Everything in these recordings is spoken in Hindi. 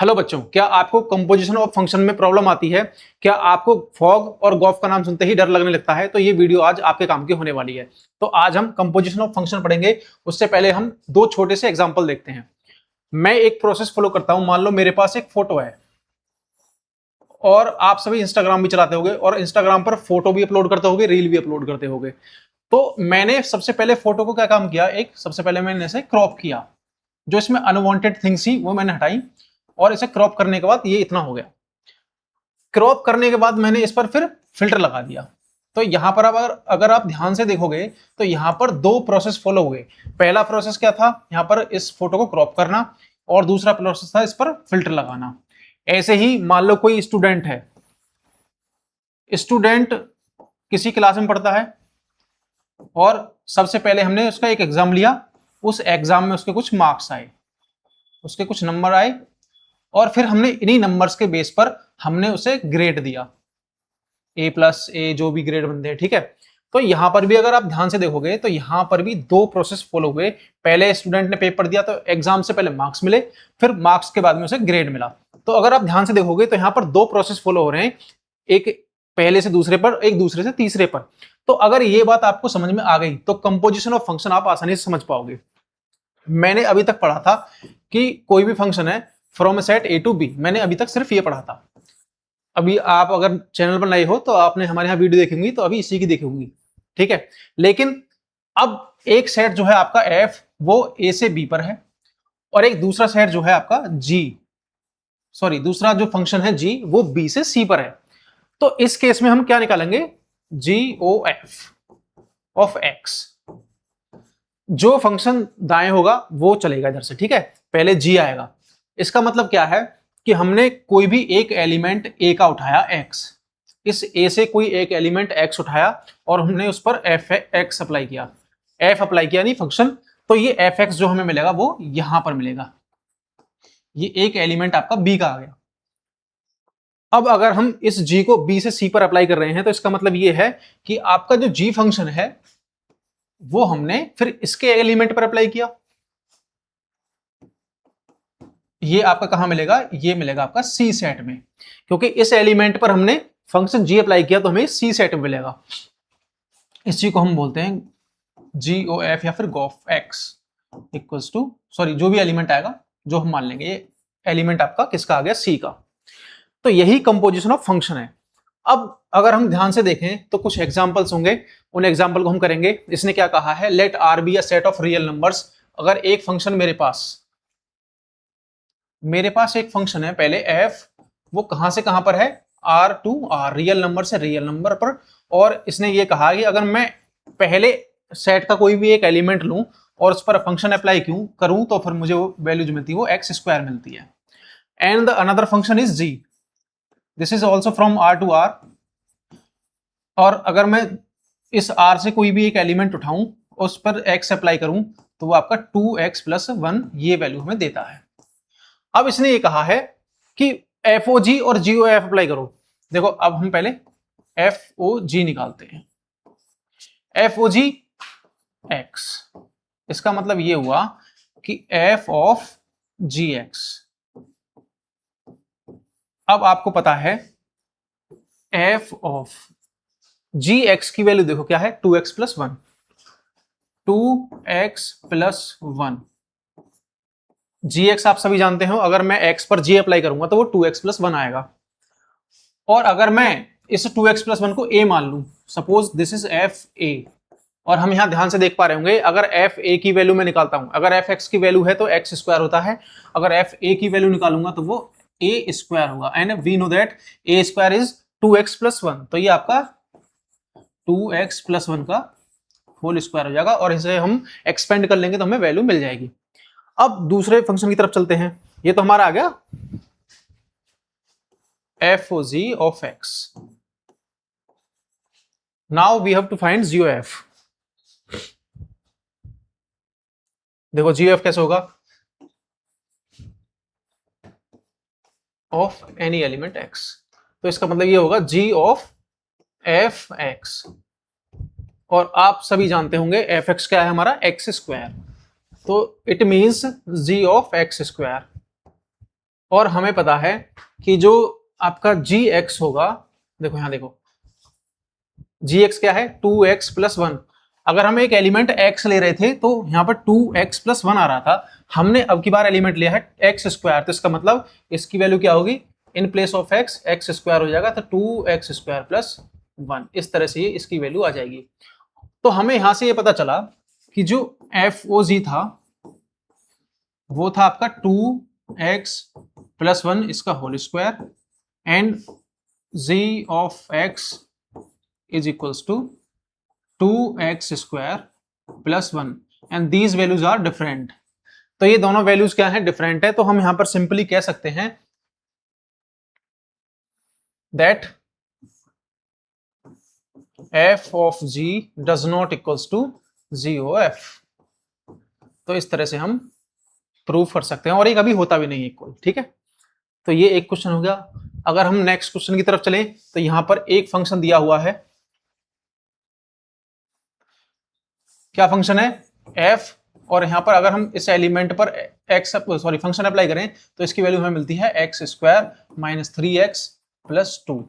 हेलो बच्चों, क्या आपको कंपोजिशन ऑफ फंक्शन में प्रॉब्लम आती है? क्या आपको फॉग और गॉफ का नाम सुनते ही डर लगने लगता है? तो ये वीडियो आज आपके काम की होने वाली है। तो आज हम कंपोजिशन ऑफ फंक्शन पढ़ेंगे। उससे पहले हम दो छोटे से एग्जांपल देखते हैं। मैं एक प्रोसेस फॉलो करता हूं। मान लो मेरे पास एक फोटो है और आप सभी इंस्टाग्राम भी चलाते होंगे और इंस्टाग्राम पर फोटो भी अपलोड करते होंगे, रील भी अपलोड करते होंगे। तो मैंने सबसे पहले फोटो को क्या काम किया, सबसे पहले मैंने इसे क्रॉप किया। जो इसमें अनवांटेड थिंग्स थी वो मैंने हटाई और इसे क्रॉप करने के बाद ये इतना हो गया। क्रॉप करने के बाद मैंने इस पर फिर फिल्टर लगा दिया। तो यहां पर अगर आप ध्यान से देखोगे तो यहां पर दो प्रोसेस फॉलो हुए। पहला प्रोसेस क्या था, यहां पर इस फोटो को क्रॉप करना, और दूसरा प्रोसेस था इस पर फिल्टर लगाना। ऐसे ही मान लो कोई स्टूडेंट है, स्टूडेंट किसी क्लास में पढ़ता है और सबसे पहले हमने उसका एक एग्जाम लिया। उस एग्जाम में उसके कुछ मार्क्स आए, उसके कुछ नंबर आए, और फिर हमने इन्हीं नंबर्स के बेस पर हमने उसे ग्रेड दिया, A+, जो भी ग्रेड बनते हैं, ठीक है। तो यहां पर भी अगर आप ध्यान से देखोगे तो यहां पर भी दो प्रोसेस फॉलो हुए। पहले स्टूडेंट ने पेपर दिया तो एग्जाम से पहले मार्क्स मिले, फिर मार्क्स के बाद में उसे ग्रेड मिला। तो अगर आप ध्यान से देखोगे तो यहां पर दो प्रोसेस फॉलो हो रहे हैं, एक पहले से दूसरे पर, एक दूसरे से तीसरे पर। तो अगर ये बात आपको समझ में आ गई तो कंपोजिशन ऑफ फंक्शन आप आसानी से समझ पाओगे। मैंने अभी तक पढ़ा था कि कोई भी फंक्शन है from set A to B, मैंने अभी तक सिर्फ ये पढ़ा था। अभी आप अगर चैनल पर नए हो तो आपने हमारे यहाँ वीडियो देखी होंगी, तो अभी इसी की देखी होंगी, ठीक है। लेकिन अब एक सेट जो है आपका F वो A से B पर है, और एक दूसरा सेट जो है आपका दूसरा जो फंक्शन है G वो B से C पर है। तो इस केस में हम क्या निकालेंगे, GOF ऑफ X। जो फंक्शन दाएं होगा वो चलेगा इधर से, ठीक है। पहले G आएगा। इसका मतलब क्या है कि हमने कोई भी एक एलिमेंट A का उठाया X, इस A से कोई एक एलिमेंट X उठाया और हमने उस पर F अप्लाई किया, F अप्लाई किया नहीं फंक्शन। तो ये Fx जो हमें मिलेगा वो यहां पर मिलेगा। ये एक एलिमेंट आपका B का आ गया। अब अगर हम इस G को B से C पर अप्लाई कर रहे हैं तो इसका मतलब ये है कि आपका जो G फंक्शन है वो हमने फिर इसके एलिमेंट पर अप्लाई किया। ये आपका कहां मिलेगा, ये मिलेगा आपका सी सेट में, क्योंकि इस एलिमेंट पर हमने फंक्शन G अप्लाई किया तो हमें सी सेट में मिलेगा। इस चीज को हम बोलते हैं GOF या फिर GOF X इक्वल्स टू, जो भी एलिमेंट आएगा, जो हम मान लेंगे ये एलिमेंट आपका किसका आ गया, C का। तो यही कंपोजिशन ऑफ फंक्शन है। अब अगर हम ध्यान से देखें तो कुछ एग्जांपल्स होंगे, उन एग्जांपल को हम करेंगे। इसने क्या कहा है, let R be a set of real numbers. अगर एक फंक्शन मेरे पास एक फंक्शन है, पहले F, वो कहां से कहां पर है, R to R, real number से रियल नंबर पर। और इसने ये कहा कि अगर मैं पहले सेट का कोई भी एक एलिमेंट लूं और उस पर फंक्शन अप्लाई करूं तो फिर मुझे वो वैल्यू जो मिलती है वो x² मिलती है। And the another function is G, this is also from R to R। और अगर मैं इस R से कोई भी एक एलिमेंट उठाऊं उस पर x अप्लाई करूं तो वो आपका 2x+1 ये वैल्यू हमें देता है। अब इसने ये कहा है कि FOG और GOF अप्लाई करो। देखो अब हम पहले FOG निकालते हैं। FOG X, इसका मतलब ये हुआ कि F ऑफ GX। अब आपको पता है F ऑफ GX की वैल्यू देखो क्या है, 2x+1, 2x+1। GX आप सभी जानते हो, अगर मैं X पर G अप्लाई करूंगा तो वो 2x+1 आएगा। और अगर मैं इस 2x+1 को A मान लूं, सपोज दिस इज FA, और हम यहां ध्यान से देख पा रहे होंगे अगर FA की वैल्यू मैं निकालता हूं, अगर FX की वैल्यू है तो x² होता है, अगर FA की वैल्यू निकालूंगा तो वो A² होगा। And we know that A² is 2x+1, तो ये आपका 2x+1 का होल स्क्वायर हो जाएगा, और इसे हम एक्सपेंड कर लेंगे तो हमें वैल्यू मिल जाएगी। अब दूसरे फंक्शन की तरफ चलते हैं। ये तो हमारा आ गया FOG of X। Now we have to find GOF। देखो GOF कैसे होगा, ऑफ एनी एलिमेंट X। तो इसका मतलब ये होगा G ऑफ FX, और आप सभी जानते होंगे FX क्या है हमारा, x²। तो it means G of x²। और हमें पता है कि जो आपका जी एक्स होगा, देखो यहां देखो, जी एक्स क्या है 2x+1। अगर हम एक एलिमेंट x ले रहे थे तो यहां पर 2x+1 आ रहा था, हमने अब की बार एलिमेंट लिया है x², तो इसका मतलब इसकी वैल्यू क्या होगी, इन प्लेस ऑफ x² हो जाएगा, तो 2x²+1, इस तरह से ये इसकी वैल्यू आ जाएगी। तो हमें यहां से ये पता चला कि जो FOG था वो था आपका 2x+1 इसका whole square and g of x is equals to 2x² + 1 and these values are different। तो ये दोनों वैल्यूज क्या है, डिफरेंट है। तो हम यहां पर सिंपली कह सकते हैं that f of g does not equals to g of f। तो इस तरह से हम प्रूव कर सकते हैं, और ये कभी होता भी नहीं है इक्वल, ठीक है। तो ये एक क्वेश्चन हो गया। अगर हम नेक्स्ट क्वेश्चन की तरफ चलें तो यहां पर एक फंक्शन दिया हुआ है, क्या फंक्शन है, f, और यहां पर अगर हम इस एलिमेंट पर फंक्शन अप्लाई करें तो इसकी वैल्यू हमें मिलती है x² - 3x+2।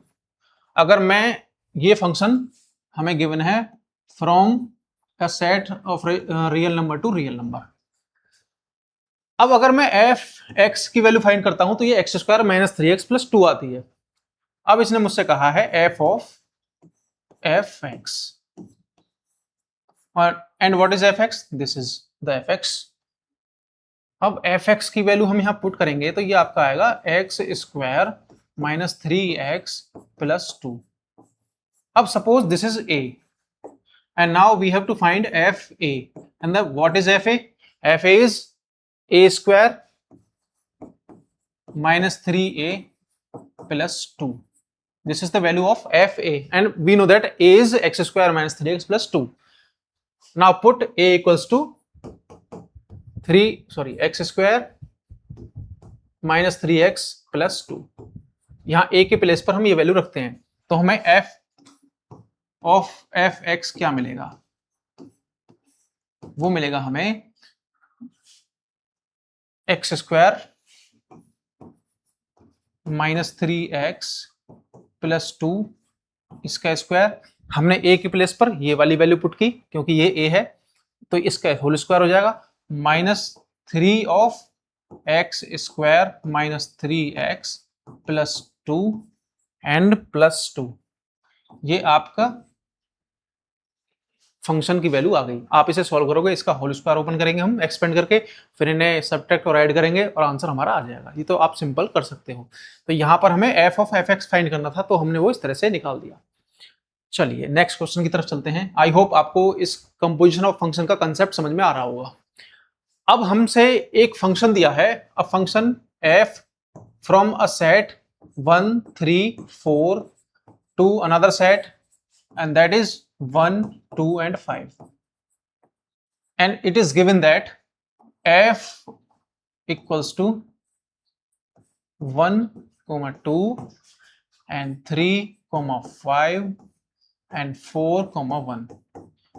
अगर मैं ये फंक्शन हमें गिवन है from a set of real number two real number. अब अगर मैं f(x) की वैल्यू फाइंड करता हूं तो ये x² - 3x+2 आती है। अब इसने मुझसे कहा है f of f(x) और and what is f(x), this is the f(x). अब f(x) की वैल्यू हम यहां पुट करेंगे तो ये आपका आएगा x² - 3x+2। अब suppose this is a and now we have to find fa, and then what is fa? Fa is a² - 3a+2. This is the value of fa, and we know that a is x² - 3x+2. Now put a equals to x² - 3x+2। यहां a के प्लेस पर हम ये वैल्यू रखते हैं तो हमें f ऑफ f(x) क्या मिलेगा, वो मिलेगा हमें x² - 3x+2 इसका स्क्वायर, हमने a के प्लेस पर ये वाली वैल्यू पुट की क्योंकि ये a है, तो इसका होल स्क्वायर हो जाएगा -3 ऑफ x² - 3x+2 एंड +2। ये आपका फंक्शन की वैल्यू आ गई। आप इसे सॉल्व करोगे, इसका होल स्क्वायर ओपन करेंगे हम एक्सपेंड करके, फिर इन्हें सब्ट्रैक्ट और ऐड करेंगे और आंसर हमारा आ जाएगा। ये तो आप सिंपल कर सकते हो। तो यहाँ पर हमें f ऑफ f(x) फाइंड करना था तो हमने वो इस तरह से निकाल दिया। चलिए नेक्स्ट क्वेश्चन की तरफ चलते हैं। आई होप आपको इस कंपोजिशन ऑफ फंक्शन का कंसेप्ट समझ में आ रहा होगा। अब हमसे एक फंक्शन दिया है, a function f from a set 1 3 4 to another set and that is 1 2 and 5, and it is given that f equals to 1 2 and 3 5 and 4 1।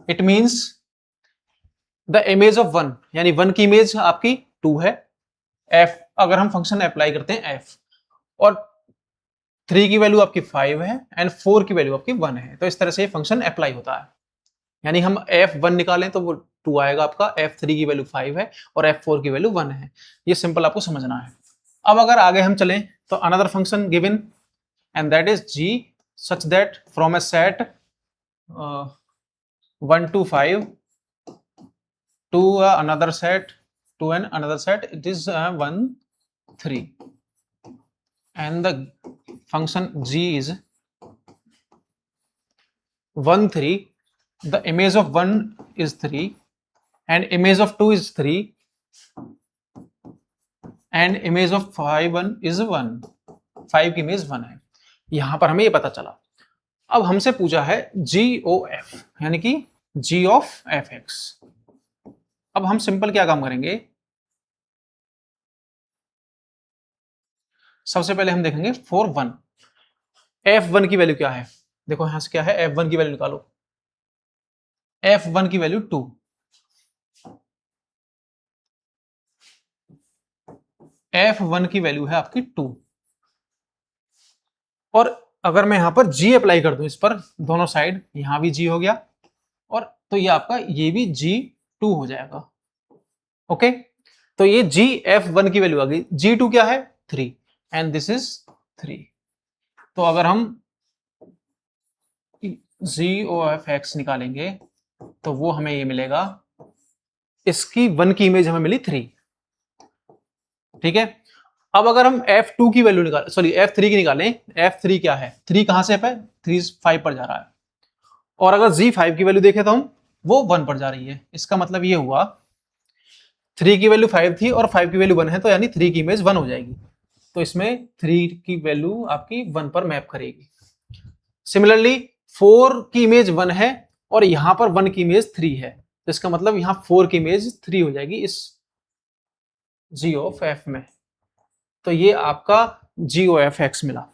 it means the image of 1, यानी 1 की इमेज आपकी 2 है। f अगर हम फंक्शन अप्लाई करते हैं f, और 3 की वैल्यू आपकी 5 है एंड 4 की वैल्यू आपकी 1 है, तो इस तरह से ये फंक्शन अप्लाई होता है। यानी हम f1 निकालें तो वो 2 आएगा आपका, f3 की वैल्यू 5 है और f4 की वैल्यू 1 है। ये सिंपल आपको समझना है। अब अगर आगे हम चलें तो another function given and that is g such that from a set 1 to 5 to another set to another set, it is 1 3, and the function g is 1 3, the image of 1 is 3 and image of 2 is 3 and image of 5 1 is 1, 5 की इमेज 1 है। यहां पर हमें ये पता चला। अब हमसे पूछा है GOF यानी कि G of f(x). अब हम सिंपल क्या काम करेंगे, सबसे पहले हम देखेंगे फॉर 1 f1 की वैल्यू क्या है। देखो यहां से क्या है, f1 की वैल्यू निकालो। f1 की वैल्यू 2, f1 की वैल्यू है आपकी 2, और अगर मैं यहां पर g अप्लाई कर दूं इस पर दोनों साइड, यहां भी g हो गया, और तो ये आपका ये भी g2 हो जाएगा। ओके, तो ये gf1 की वैल्यू आ गई। g2 क्या है? 3, एंड दिस इज 3। तो अगर हम g(f(x) निकालेंगे तो वो हमें ये मिलेगा, इसकी 1 की इमेज हमें मिली 3, ठीक है। अब अगर हम f2 की वैल्यू निकाल, सॉरी f3 की निकालें, f3 क्या है? 3 कहां से है? 3 5 पर जा रहा है, और अगर g5 की वैल्यू देखें तो हम वो 1 पर जा रही है। इसका मतलब ये हुआ 3 की वैल्यू 5 थी और 5 की वैल्यू 1 है, तो यानी 3 की इमेज 1 हो जाएगी। तो इसमें 3 की वैल्यू आपकी 1 पर मैप करेगी। सिमिलरली 4 की इमेज 1 है और यहां पर 1 की इमेज 3 है, तो इसका मतलब यहां 4 की इमेज 3 हो जाएगी इस g ऑफ f में। तो ये आपका g ऑफ x मिला,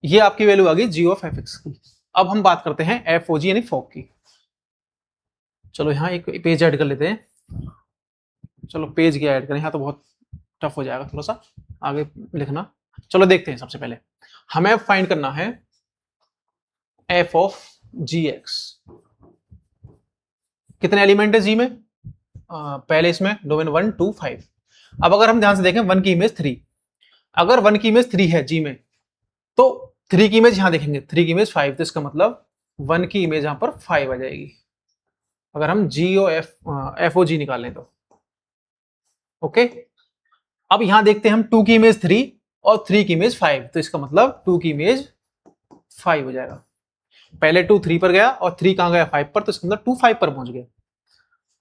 ये आपकी वैल्यू आ गई g ऑफ fx की। अब हम बात करते हैं FOG यानी फॉग की। चलो यहां एक पेज ऐड कर लेते हैं। चलो पेज क्या ऐड करें, यहाँ तो बहुत टफ हो जाएगा, थोड़ा सा आगे लिखना। चलो देखते हैं, सबसे पहले हमें फाइंड करना है f ऑफ gx। कितने एलिमेंट है g में? पहले इसमें डोमेन 1 2 5। अब अगर हम ध्यान से देखें 1 की इमेज 3, अगर 1 की इमेज 3 है g में, तो 3 की इमेज यहां देखेंगे 3 की इमेज 5, तो इसका मतलब 1 की इमेज यहां पर 5 आ जाएगी अगर हम FOG निकालें तो। ओके, अब यहां देखते हैं हम 2 की इमेज 3 और 3 की इमेज 5, तो इसका मतलब 2 की इमेज 5 हो जाएगा। पहले 2 3 पर गया और 3 कहां गया? 5 पर, तो इसका मतलब 2 5 पर पहुंच गया।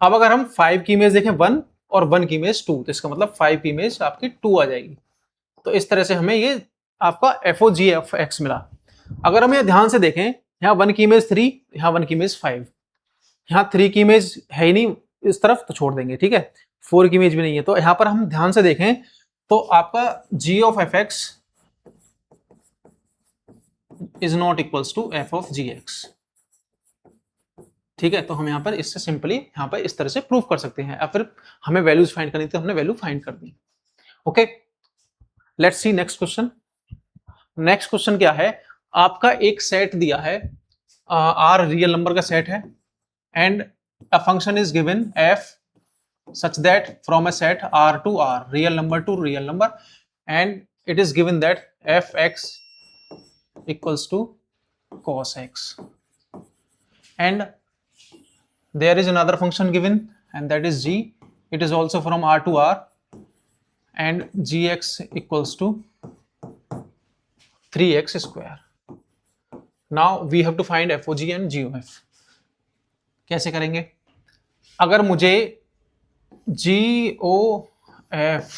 अब अगर हम 5 की इमेज देखें 1 और 1 की इमेज 2, तो इसका मतलब 5 की इमेज आपकी 2 आ जाएगी। तो इस तरह से हमें ये आपका FOG ऑफ x मिला। अगर हम ये ध्यान से देखें, यहाँ 1 की इमेज 3, यहाँ 1 की इमेज 5, यहाँ 3 की इमेज है ही नहीं इस तरफ, तो छोड़ देंगे, ठीक है। 4 की इमेज भी नहीं है, तो यहाँ पर हम ध्यान से देखें तो आपका g of fx is not equals to f of gx, ठीक है। तो हम यहाँ पर इससे सिंपली यहाँ पर इस तरह से प्रूव कर सकते हैं, या फिर हमें वैल्यूज फाइंड करनी थी, हमने वैल्यू फाइंड कर दी। Okay, let's see next question. Next question क्या है? आपका एक सेट दिया है, r रियल नंबर का सेट है, and a function is given f such that from a set r to r, real number to real number, and it is given that fx equals to cos x, and there is another function given and that is g, it is also from r to r, and gx equals to 3x square. Now we have to find FOG and GOF. कैसे करेंगे? अगर मुझे GOF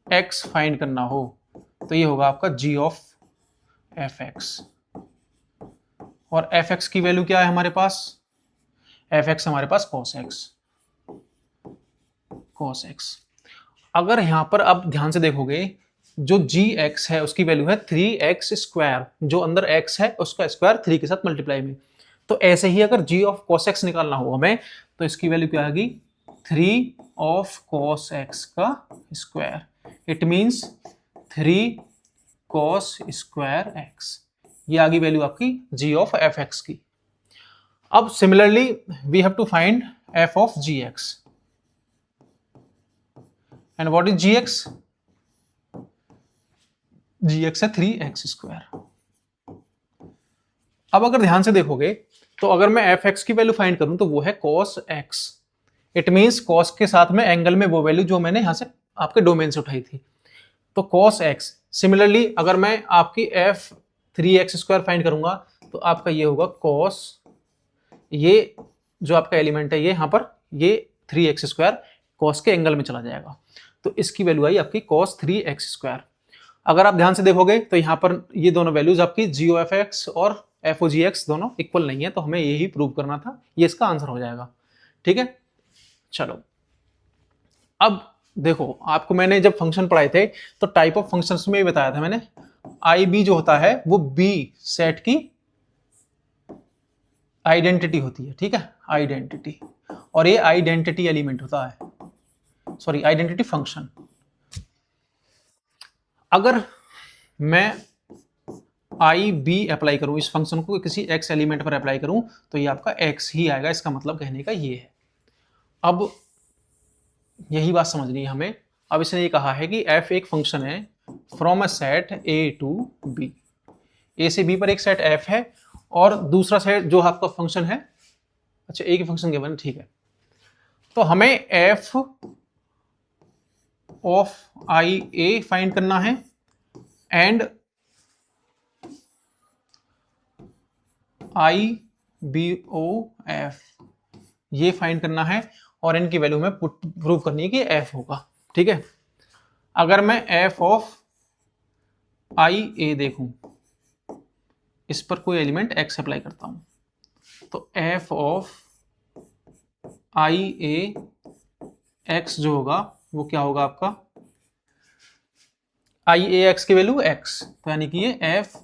x फाइंड करना हो तो ये होगा आपका g ऑफ fx, और fx की वैल्यू क्या है हमारे पास? fx हमारे पास cos x। अगर यहां पर आप ध्यान से देखोगे, जो gx है उसकी वैल्यू है 3x स्क्वायर, जो अंदर x है उसका स्क्वायर 3 के साथ मल्टीप्लाई में। तो ऐसे ही अगर g ऑफ cos x निकालना हो हमें, तो इसकी वैल्यू क्या आएगी? 3 ऑफ cos x का square, it means 3 cos square x। ये आ गई वैल्यू आपकी g ऑफ fx की। अब similarly we have to find f of gx, and what is gx? gx है 3x स्क्वायर। अब अगर ध्यान से देखोगे तो अगर मैं fx की वैल्यू फाइंड करूं तो वो है cos x, it means cos के साथ में एंगल में वो वैल्यू जो मैंने यहां से आपके डोमेन से उठाई थी, तो cos x। सिमिलरली अगर मैं आपकी f 3x स्क्वायर फाइंड करूंगा तो आपका ये होगा cos, ये जो आपका एलिमेंट है ये यहां पर ये 3x स्क्वायर cos के एंगल में चला जाएगा, तो इसकी वैल्यू आई आपकी cos 3x स्क्वायर। अगर आप ध्यान से देखोगे तो यहां पर ये दोनों वैल्यूज आपकी g ऑफ x और FOGX दोनों इक्वल नहीं है, तो हमें यही प्रूव करना था, ये इसका आंसर हो जाएगा, ठीक है। चलो अब देखो, आपको मैंने जब फंक्शन पढ़ाए थे तो टाइप ऑफ फंक्शंस में बताया था मैंने, IB जो होता है वो B सेट की आइडेंटिटी होती है, ठीक है, आइडेंटिटी, और ये आइडेंटिटी एलिमेंट होता है, सॉरी आइडेंटिटी फंक्शन। अगर मैं आई बी अप्लाई करूं, इस फंक्शन को किसी एक्स एलिमेंट पर अप्लाई करूं, तो ये आपका एक्स ही आएगा। इसका मतलब कहने का ये है। अब यही बात समझनी है हमें। अब इसने ये कहा है कि एफ एक फंक्शन है from a set A to B. A से बी पर एक सेट एफ है और दूसरा सेट जो आपका फंक्शन है, अच्छा ए के फंक्शन के बने, ठीक है। तो हमें F of I A find करना है and I B O F ये फाइंड करना है और इनकी वैल्यू में प्रूव करनी है कि एफ होगा। ठीक है। अगर मैं एफ ऑफ आई ए देखूं, इस पर कोई एलिमेंट एक्स अप्लाई करता हूं, तो F of I A x जो होगा वो क्या होगा आपका, आई ए एक्स की वैल्यू एक्स, तो यानी कि ये एफ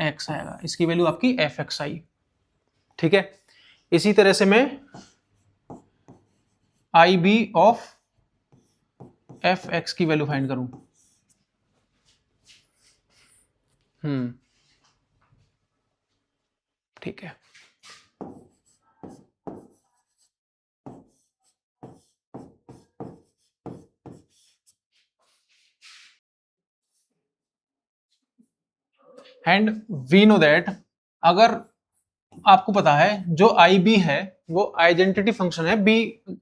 एक्स आएगा। इसकी वैल्यू आपकी एफ एक्स आई। ठीक है। इसी तरह से मैं आई बी ऑफ एफ एक्स की वैल्यू फाइंड करूं, ठीक है। एंड वी नो दैट, अगर आपको पता है जो आई बी है वो आइडेंटिटी फंक्शन है बी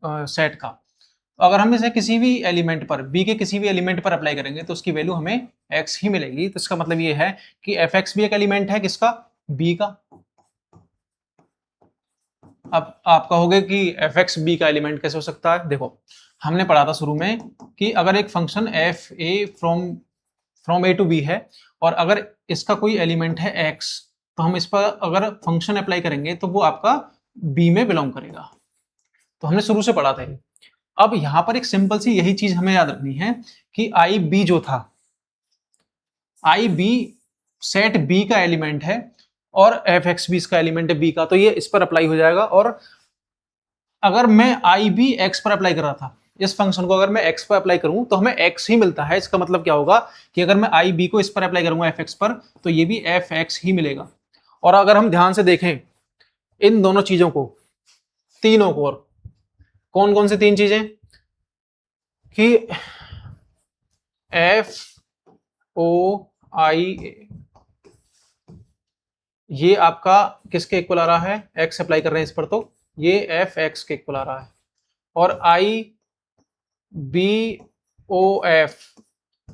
सेट का। अगर हम इसे किसी भी एलिमेंट पर, बी के किसी भी एलिमेंट पर अप्लाई करेंगे तो उसकी वैल्यू हमें एक्स ही मिलेगी। तो इसका मतलब ये है कि एफ एक्स भी एक एलिमेंट है किसका, बी का। अब आप कहोगे कि एफ एक्स बी का एलिमेंट कैसे हो सकता है। देखो हमने पढ़ा था शुरू में कि अगर एक function F A from A to B है और अगर इसका कोई एलिमेंट है एक्स, तो हम इस पर अगर फंक्शन अप्लाई करेंगे तो वो आपका बी में बिलोंग करेगा। तो हमने शुरू से पढ़ा था। अब यहां पर एक सिंपल सी यही चीज हमें याद रखनी है कि आई बी जो था, आई बी सेट बी का एलिमेंट है और एफ एक्स भी इसका एलिमेंट है बी का, तो ये इस पर अप्लाई हो जाएगा। और अगर मैं आई बी एक्स पर अप्लाई कर रहा था, इस फंक्शन को अगर मैं एक्स पर अप्लाई करूं तो हमें एक्स ही मिलता है। इसका मतलब क्या होगा कि अगर मैं आई बी को इस पर अप्लाई करूंगा एफ एक्स पर, तो ये भी एफ एक्स ही मिलेगा। और अगर हम ध्यान से देखें इन दोनों चीजों को, तीनों को, और कौन कौन सी तीन चीजें, कि एफ ओ आई ए ये आपका किसके इक्वल आ रहा है, एक्स अप्लाई कर रहे हैं इस पर, तो ये एफ एक्स के इक्वल आ रहा है। और आई बी ओ एफ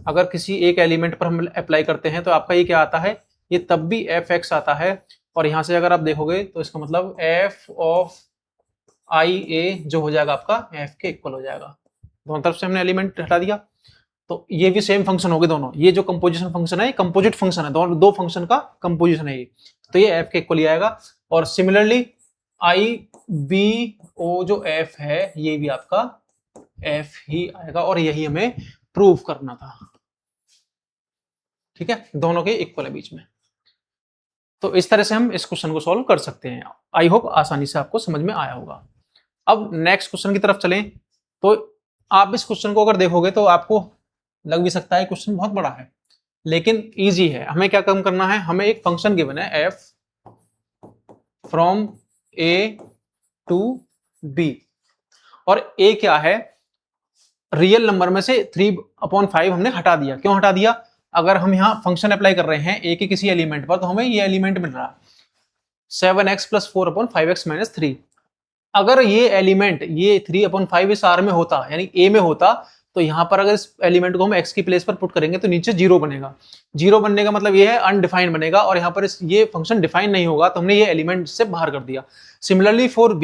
अगर किसी एक एलिमेंट पर हम अप्लाई करते हैं तो आपका ये क्या आता है, ये तब भी एफ एक्स आता है। और यहां से अगर आप देखोगे तो इसका मतलब एफ ऑफ आई ए जो हो जाएगा आपका एफ के इक्वल हो जाएगा। दोनों तरफ से हमने एलिमेंट हटा दिया, तो ये भी सेम फंक्शन हो गए दोनों। ये जो कंपोजिशन फंक्शन है, कंपोजिट फंक्शन है, दोनों दो फंक्शन का कंपोजिशन है ये, तो ये एफ के इक्वल ही आएगा। और सिमिलरली आई बी ओ जो एफ है ये भी आपका एफ ही आएगा, और यही हमें प्रूव करना था। ठीक है, दोनों के इक्वल है बीच में। तो इस तरह से हम इस क्वेश्चन को सॉल्व कर सकते हैं। आई होप आसानी से आपको समझ में आया होगा। अब नेक्स्ट क्वेश्चन की तरफ चलें। तो आप इस क्वेश्चन को अगर देखोगे तो आपको लग भी सकता है क्वेश्चन बहुत बड़ा है, लेकिन इजी है। हमें क्या काम करना है, हमें एक फंक्शन गिवन है F from A to B, और ए क्या है, रियल नंबर में से 3/5 हमने हटा दिया। क्यों हटा दिया, अगर हम यहाँ फंक्शन अप्लाई कर रहे हैं ए के किसी एलिमेंट पर तो हमें ये एलिमेंट मिल रहा है 7x + 4/5x - 3। अगर ये एलिमेंट ये 3/5 इस आर में होता, यानी ए में होता, तो यहां पर अगर इस एलिमेंट को हम एक्स की प्लेस पर पुट करेंगे तो नीचे 0 बनेगा। 0 बनने का मतलब ये है अनडिफाइंड बनेगा, और यहाँ पर ये फंक्शन डिफाइन नहीं होगा, तो हमने ये एलिमेंट से बाहर कर दिया। सिमिलरली फॉर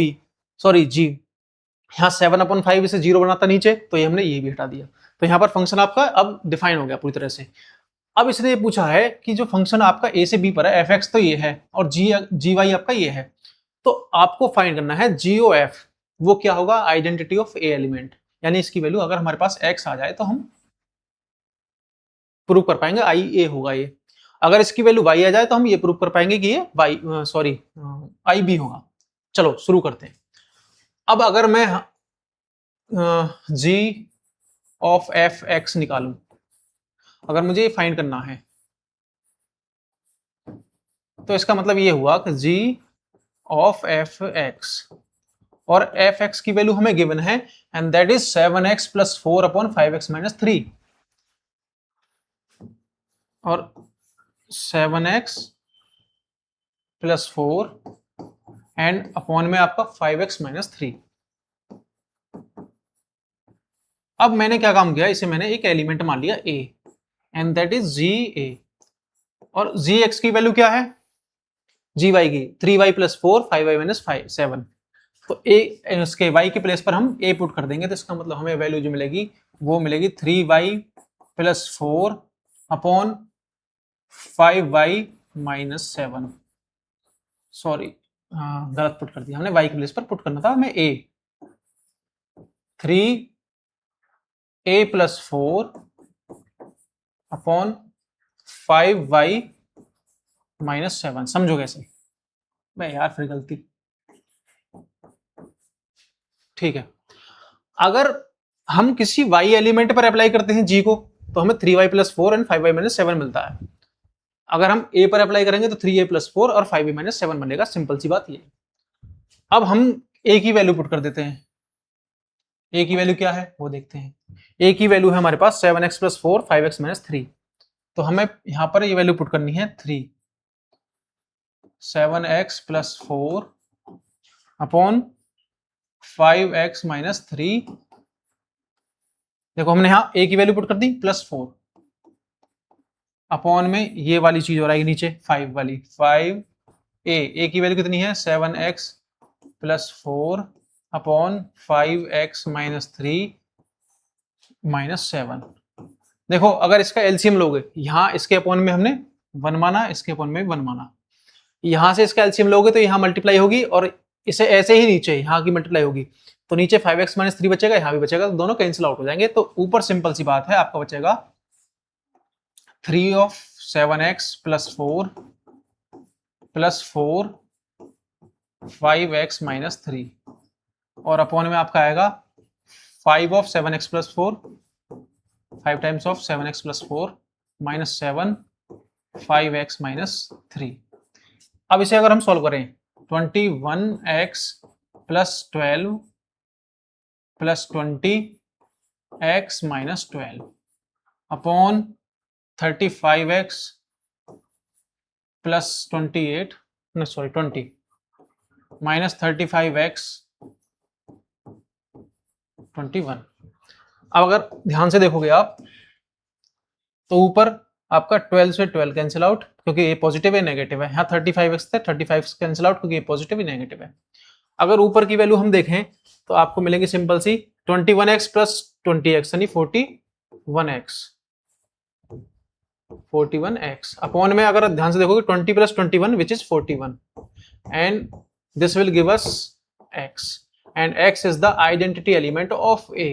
जी, यहाँ 7/5 इसे 0 बनाता नीचे, तो ये हमने ये भी हटा दिया। तो यहाँ पर फंक्शन आपका अब डिफाइन हो गया पूरी तरह से। अब इसने ये पूछा है कि जो फंक्शन आपका ए से बी पर है, एफ एक्स तो ये है और जी वाई आपका ये है, तो आपको फाइंड करना है जी ओ एफ। वो क्या होगा, आइडेंटिटी ऑफ ए एलिमेंट, यानी इसकी वैल्यू अगर हमारे पास एक्स आ जाए तो हम प्रूव कर पाएंगे आई ए होगा ये। अगर इसकी वैल्यू वाई आ जाए तो हम ये प्रूव कर पाएंगे कि ये आई बी होगा। चलो शुरू करते हैं। अब अगर मैं जी ऑफ एफ एक्स निकालूं, अगर मुझे ये फाइंड करना है तो इसका मतलब ये हुआ कि g ऑफ एफ एक्स, और एफ एक्स की वैल्यू हमें गिवन है and that is 7x plus 4 upon 5x minus 3, और 7x प्लस 4 एंड अपॉन में आपका 5x माइनस 3। अब मैंने क्या काम किया, इसे मैंने एक एलिमेंट मान लिया a एंड दैट इज जी ए, और जी एक्स की वैल्यू क्या है, जी वाई की 3y प्लस 4 5y माइनस 7। तो ए इसके y के प्लेस पर हम a पुट कर देंगे, तो इसका मतलब हमें वैल्यू जो मिलेगी वो मिलेगी 3y plus 4 upon 5y minus 7। Sorry, गलत पुट कर दिया हमने, y के प्लेस पर पुट करना था हमें a, 3a plus 4 upon 5y minus 7। समझो कैसे, मैं यार फिर गलती, ठीक है। अगर हम किसी y एलिमेंट पर अप्लाई करते हैं g को तो हमें 3y plus 4 and 5y minus 7 मिलता है। अगर हम a पर अप्लाई करेंगे तो 3a प्लस 4 और 5a माइनस 7 बनेगा, सिंपल सी बात ये। अब हम a की वैल्यू पुट कर देते हैं, a की वैल्यू क्या है वो देखते हैं। a की वैल्यू है हमारे पास 7x प्लस 4 5x माइनस 3, तो हमें यहां पर ये वैल्यू पुट करनी है 3, 7x plus 4 upon 5x minus 3। देखो हमने यहां a की वैल्यू पुट कर दी प्लस 4 अपॉन में ये वाली चीज हो रही है नीचे 5 वाली, 5a की वैल्यू कितनी है 7x plus 4 upon 5x minus 3 minus 7। देखो अगर इसका एलसीएम लोगे, यहां इसके अपॉन में हमने 1 माना, इसके अपॉन में 1 माना, यहां से इसका एलसीएम लोगे तो यहां मल्टीप्लाई होगी, और इसे ऐसे ही नीचे यहां की मल्टीप्लाई होगी, तो नीचे 5x माइनस 3 बचेगा, यहां भी बचेगा, तो दोनों कैंसिल आउट हो जाएंगे। तो ऊपर सिंपल सी बात है, आपका बचेगा 3 of 7x plus 4 plus 4 5x minus 3, और अपॉन में आपका आएगा 5 of 7x plus 4, 5 times of 7x plus 4 minus 7 5x minus 3। अब इसे अगर हम सॉल्व करें 21x plus 12 plus 20x minus 12 upon 35x plus 28 sorry 20 minus 35x 21। अब अगर ध्यान से देखोगे आप तो ऊपर आपका 12 से 12 कैंसिल आउट, क्योंकि ये पॉजिटिव है नेगेटिव है, यहाँ 35x थे 35 कैंसिल आउट क्योंकि ये पॉजिटिव ही नेगेटिव है। अगर ऊपर की वैल्यू हम देखें तो आपको मिलेंगे सिंपल सी 21x प्लस 20x यानी 41x अपॉन में अगर ध्यान से देखोगे 20 plus 21 which is 41 and this will give us x and x is the identity element of a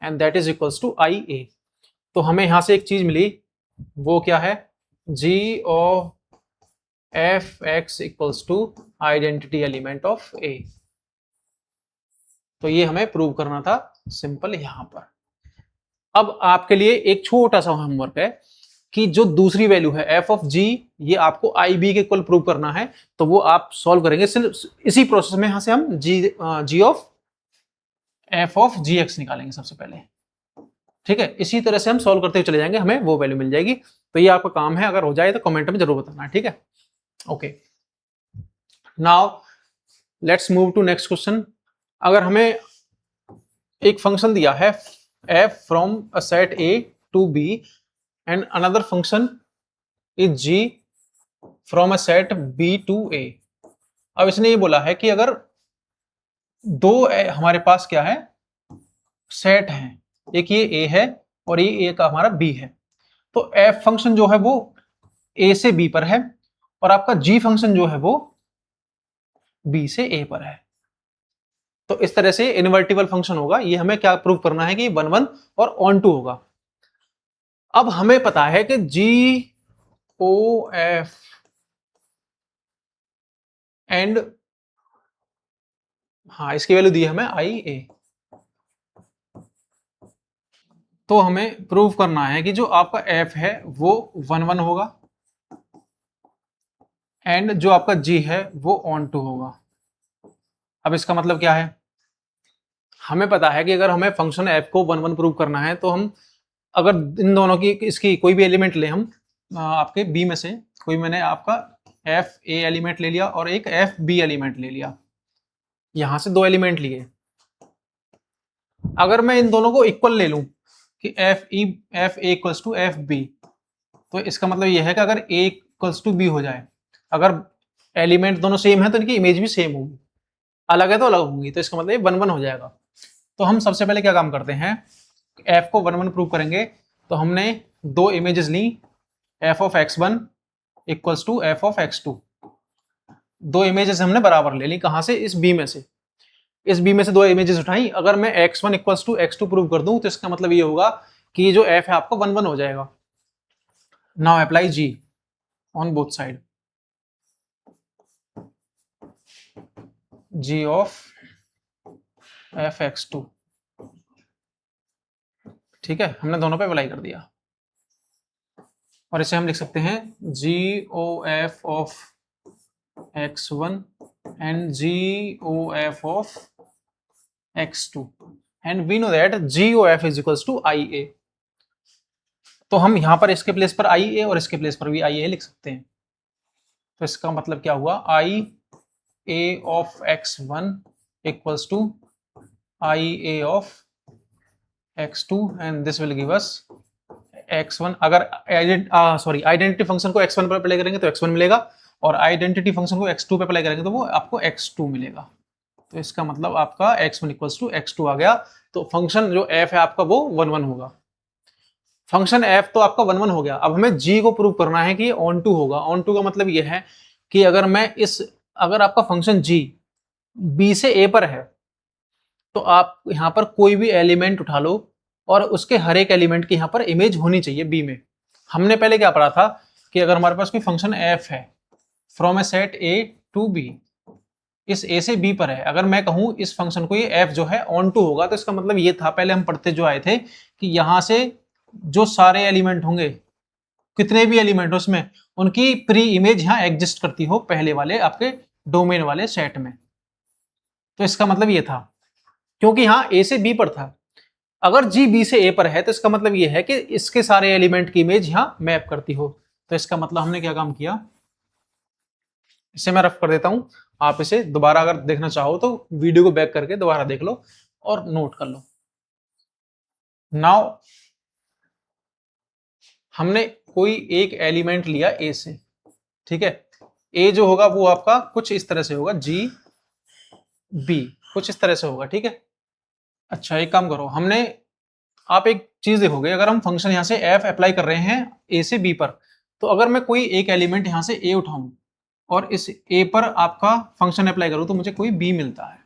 and that is equals to IA। तो हमें यहां से एक चीज मिली, वो क्या है, g of F X equals to identity element of a। तो ये हमें प्रूव करना था सिंपल यहां पर। अब आपके लिए एक छोटा सा होमवर्क है कि जो दूसरी वैल्यू है f ऑफ g, ये आपको IB के इक्वल प्रूव करना है, तो वो आप सॉल्व करेंगे सिर्फ इसी प्रोसेस में। यहां से हम g of f of gx निकालेंगे सबसे पहले, ठीक है। इसी तरह से हम सॉल्व करते हुए चले जाएंगे, हमें वो वैल्यू मिल जाएगी। तो ये आपका काम है, अगर हो जाए तो कमेंट में जरूर बताना, ठीक है। Okay, now let's move to next question. अगर हमें एक फंक्शन दिया है f from a set a to b and another function is g from a set b to a। अब इसने ये बोला है कि अगर दो हमारे पास क्या है, सेट हैं, एक ये a है और ये a का हमारा b है, तो f फंक्शन जो है वो a से b पर है और आपका g फंक्शन जो है वो b से a पर है। तो इस तरह से इनवर्टिबल फंक्शन होगा। ये हमें क्या प्रूव करना है कि 1 1 और ऑन टू होगा। अब हमें पता है कि जी ओ एफ एंड, हाँ इसकी वैल्यू दी है हमें आई ए। तो हमें प्रूव करना है कि जो आपका f है वो 1 1 होगा एंड जो आपका g है वो ऑन टू होगा। अब इसका मतलब क्या है, हमें पता है कि अगर हमें फंक्शन f को 1 1 प्रूव करना है तो हम अगर इन दोनों की इसकी कोई भी एलिमेंट ले, हम आपके b में से कोई, मैंने आपका f a एलिमेंट ले लिया और एक f b एलिमेंट ले लिया, यहां से दो एलिमेंट लिए। अगर मैं इन दोनों को इक्वल ले लूं कि f a equals to f b, तो इसका मतलब यह है कि अगर a इक्वल्स टू b हो जाए, अगर एलिमेंट दोनों सेम है तो इनकी इमेज भी सेम होगी, अलग है तो अलग होंगी, तो इसका मतलब ये 1 1 हो जाएगा। तो हम सबसे पहले क्या काम करते हैं, f को 1 1 प्रूव करेंगे। तो हमने दो इमेजेस ली, f of x1 equals to f of x2, दो इमेजेस हमने बराबर ले ली, कहां से, इस b में से। इस b में से दो इमेजेस उठाई, अगर मैं x1 equals to x2 prove कर दूं तो इसका मतलब ये होगा कि ये जो f है आपका 1 1 हो जाएगा। Now apply g on both side, g of f x2, ठीक है, हमने दोनों पे अप्लाई कर दिया। और इसे हम लिख सकते हैं G O F of x1 and G O F of x2 and we know that G O F is equals to I A. तो हम यहां पर इसके प्लेस पर आई ए और इसके प्लेस पर भी आई ए लिख सकते हैं। तो इसका मतलब क्या हुआ, I A of x1 equals to I A of x2 and this will give us x1। अगर आइडेंटिटी फंक्शन को x1 पर अप्लाई करेंगे तो x1 मिलेगा, और आइडेंटिटी फंक्शन को x2 पे अप्लाई करेंगे तो वो आपको x2 मिलेगा। तो इसका मतलब आपका x1 इक्वल्स टू x2 आ गया। तो फंक्शन जो f है आपका वो 1 1 होगा। फंक्शन f तो आपका 1 1 हो गया। अब हमें g को प्रूव करना है कि ऑन टू होगा। ऑन टू का मतलब ये है कि अगर आपका फंक्शन g b से a पर है, तो आप यहां पर कोई भी एलिमेंट उठा लो और उसके हर एक एलिमेंट की यहां पर इमेज होनी चाहिए b में। हमने पहले क्या पढ़ा था कि अगर हमारे पास कोई फंक्शन f है from A set a to b, इस a से b पर है, अगर मैं कहूं इस फंक्शन को ये f जो है ऑन टू होगा, तो इसका मतलब ये था, पहले हम पढ़ते जो आए थे, कि यहां से जो सारे एलिमेंट होंगे, कितने भी एलिमेंट उसमें, उनकी प्री इमेज यहां एग्जिस्ट करती हो पहले वाले आपके डोमेन वाले सेट में। तो इसका मतलब ये था, क्योंकि यहां a से b पर था। अगर g b से a पर है तो इसका मतलब ये है कि इसके सारे एलिमेंट की इमेज यहां मैप करती हो। तो इसका मतलब हमने क्या काम किया, इसे मैं रफ कर देता हूं, आप इसे दोबारा अगर देखना चाहो तो वीडियो को बैक करके दोबारा देख लो और नोट कर लो। नाउ हमने कोई एक एलिमेंट लिया a से, ठीक है, a जो होगा वो आपका कुछ इस तरह से होगा, g b कुछ इस तरह से होगा, ठीक है। अच्छा एक काम करो, आप एक चीज देखोगे, अगर हम फंक्शन यहां से f अप्लाई कर रहे हैं a से b पर, तो अगर मैं कोई एक एलिमेंट यहां से a उठाऊं और इस a पर आपका फंक्शन अप्लाई करूं तो मुझे कोई b मिलता है।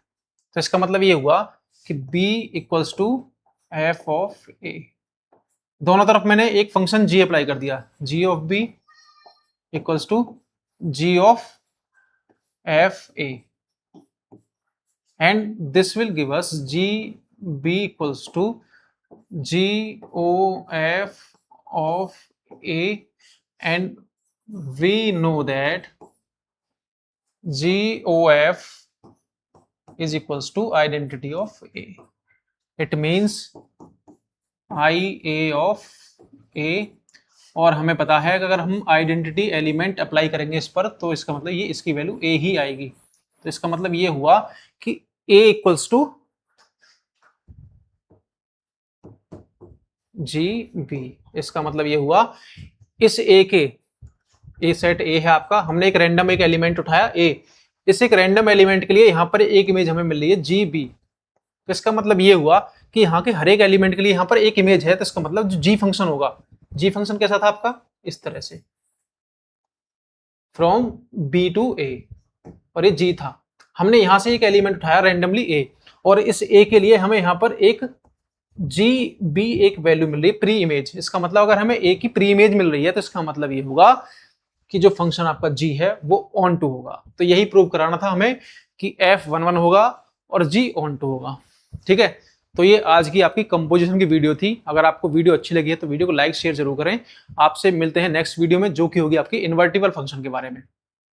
तो इसका मतलब ये हुआ कि b equals to f of a, दोनों तरफ मैंने एक फंक्शन g अप्लाई कर दिया, g of b equals to g of f a, and this will give us GB equals to GOF of A, and we know that GOF is equals to identity of A. It means IA of A, और हमें पता है कि अगर हम आइडेंटिटी एलिमेंट अप्लाई करेंगे इस पर तो इसका मतलब ये इसकी वैल्यू A ही आएगी। तो इसका मतलब ये हुआ कि A इक्वल्स टू GB। इसका मतलब ये हुआ इस A के, A सेट A है आपका, हमने एक रैंडम एक एलिमेंट उठाया A, इस एक रैंडम एलिमेंट के लिए यहां पर एक इमेज हमें मिल रही है GB। तो इसका मतलब ये हुआ कि यहाँ के हर एक एलिमेंट के लिए यहाँ पर एक इमेज है, तो इसका मतलब जो G फंक्शन होगा, G फंक्शन कैसा था आपका, इस तरह से फ्रॉम B टू A, और ये G था। हमने यहां से एक एलिमेंट उठाया रैंडमली A, और इस A के लिए हमें यहां पर एक GB एक वैल्यू मिल रही है, प्री इमेज। इसका मतलब अगर हमें A की प्री इमेज मिल रही है तो इसका मतलब ये होगा कि जो फंक्शन आपका G है वो ऑन टू होगा। तो यही प्रूव कराना था हमें कि F 1 1 होगा और G ऑन टू होगा, ठीक है। तो ये आज की आपकी कंपोजिशन की वीडियो थी। अगर आपको वीडियो अच्छी लगी है तो वीडियो को लाइक शेयर जरूर करें। आपसे मिलते हैं नेक्स्ट वीडियो में, जो कि होगी आपकी इन्वर्टिबल फंक्शन के बारे में।